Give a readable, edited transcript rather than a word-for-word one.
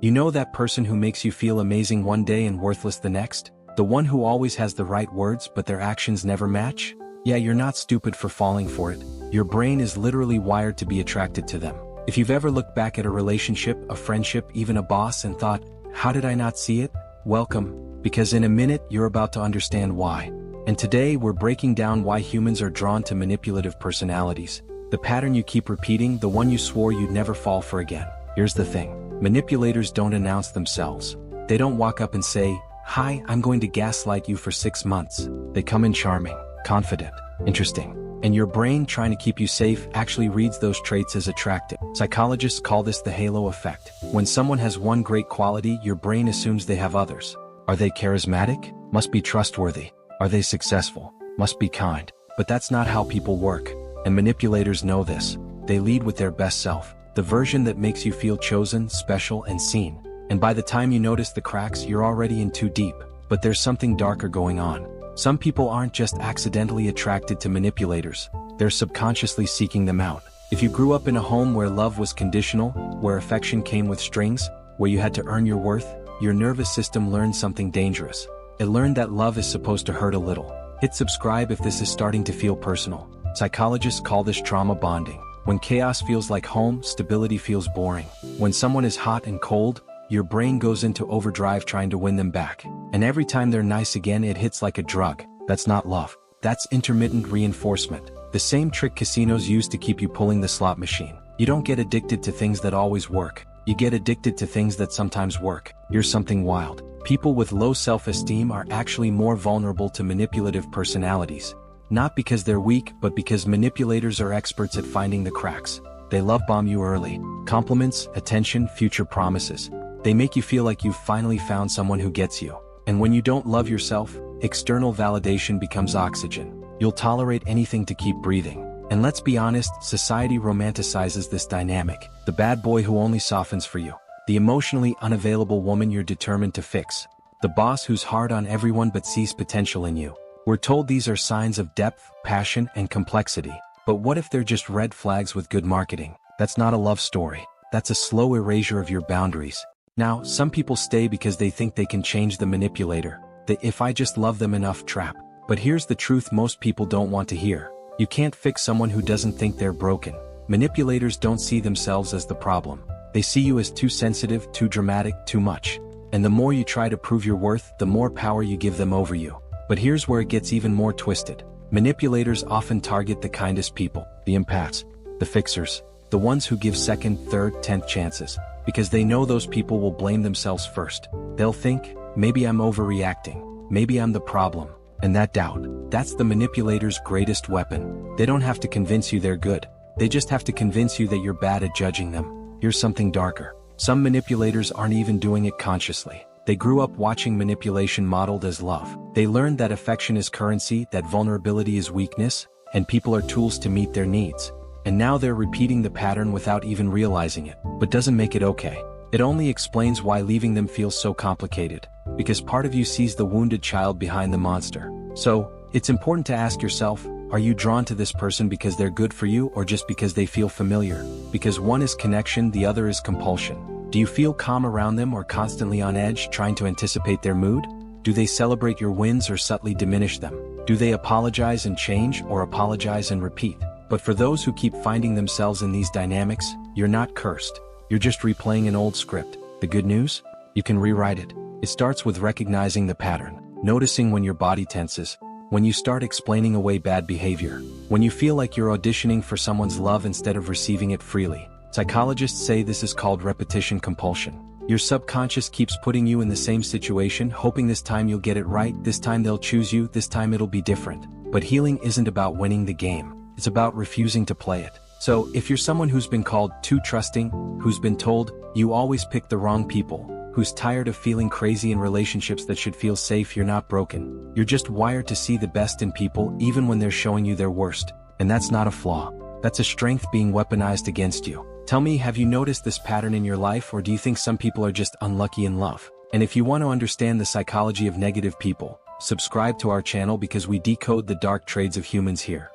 You know that person who makes you feel amazing one day and worthless the next? The one who always has the right words but their actions never match? Yeah, you're not stupid for falling for it. Your brain is literally wired to be attracted to them. If you've ever looked back at a relationship, a friendship, even a boss and thought, how did I not see it? Welcome, because in a minute you're about to understand why. And today we're breaking down why humans are drawn to manipulative personalities. The pattern you keep repeating, the one you swore you'd never fall for again. Here's the thing. Manipulators don't announce themselves. They don't walk up and say, "Hi, I'm going to gaslight you for 6 months." They come in charming, confident, interesting. And your brain, trying to keep you safe, actually reads those traits as attractive. Psychologists call this the halo effect. When someone has one great quality, your brain assumes they have others. Are they charismatic? Must be trustworthy. Are they successful? Must be kind. But that's not how people work. And manipulators know this. They lead with their best self, the version that makes you feel chosen, special, and seen. And by the time you notice the cracks, you're already in too deep. But there's something darker going on. Some people aren't just accidentally attracted to manipulators. They're subconsciously seeking them out. If you grew up in a home where love was conditional, where affection came with strings, where you had to earn your worth, your nervous system learned something dangerous. It learned that love is supposed to hurt a little. Hit subscribe if this is starting to feel personal. Psychologists call this trauma bonding. When chaos feels like home, stability feels boring. When someone is hot and cold, your brain goes into overdrive trying to win them back. And every time they're nice again, it hits like a drug. That's not love. That's intermittent reinforcement. The same trick casinos use to keep you pulling the slot machine. You don't get addicted to things that always work. You get addicted to things that sometimes work. Here's something wild. People with low self-esteem are actually more vulnerable to manipulative personalities. Not because they're weak, but because manipulators are experts at finding the cracks. They love bomb you early. Compliments, attention, future promises. They make you feel like you've finally found someone who gets you. And when you don't love yourself, external validation becomes oxygen. You'll tolerate anything to keep breathing. And let's be honest, society romanticizes this dynamic. The bad boy who only softens for you. The emotionally unavailable woman you're determined to fix. The boss who's hard on everyone but sees potential in you. We're told these are signs of depth, passion, and complexity. But what if they're just red flags with good marketing? That's not a love story. That's a slow erasure of your boundaries. Now, some people stay because they think they can change the manipulator. The "if I just love them enough" trap. But here's the truth most people don't want to hear. You can't fix someone who doesn't think they're broken. Manipulators don't see themselves as the problem. They see you as too sensitive, too dramatic, too much. And the more you try to prove your worth, the more power you give them over you. But here's where it gets even more twisted. Manipulators often target the kindest people, the empaths, the fixers, the ones who give second, third, 10th chances. Because they know those people will blame themselves first. They'll think, maybe I'm overreacting, maybe I'm the problem. And that doubt, that's the manipulator's greatest weapon. They don't have to convince you they're good. They just have to convince you that you're bad at judging them. Here's something darker. Some manipulators aren't even doing it consciously. They grew up watching manipulation modeled as love. They learned that affection is currency, that vulnerability is weakness, and people are tools to meet their needs. And now they're repeating the pattern without even realizing it. But doesn't make it okay. It only explains why leaving them feels so complicated. Because part of you sees the wounded child behind the monster. So, it's important to ask yourself, are you drawn to this person because they're good for you or just because they feel familiar? Because one is connection, the other is compulsion. Do you feel calm around them or constantly on edge, trying to anticipate their mood? Do they celebrate your wins or subtly diminish them? Do they apologize and change or apologize and repeat? But for those who keep finding themselves in these dynamics, you're not cursed. You're just replaying an old script. The good news? You can rewrite it. It starts with recognizing the pattern, noticing when your body tenses, when you start explaining away bad behavior, when you feel like you're auditioning for someone's love instead of receiving it freely. Psychologists say this is called repetition compulsion. Your subconscious keeps putting you in the same situation, hoping this time you'll get it right, this time they'll choose you, this time it'll be different. But healing isn't about winning the game. It's about refusing to play it. So, if you're someone who's been called too trusting, who's been told, you always pick the wrong people, who's tired of feeling crazy in relationships that should feel safe, you're not broken. You're just wired to see the best in people even when they're showing you their worst. And that's not a flaw. That's a strength being weaponized against you. Tell me, have you noticed this pattern in your life, or do you think some people are just unlucky in love? And if you want to understand the psychology of negative people, subscribe to our channel because we decode the dark trades of humans here.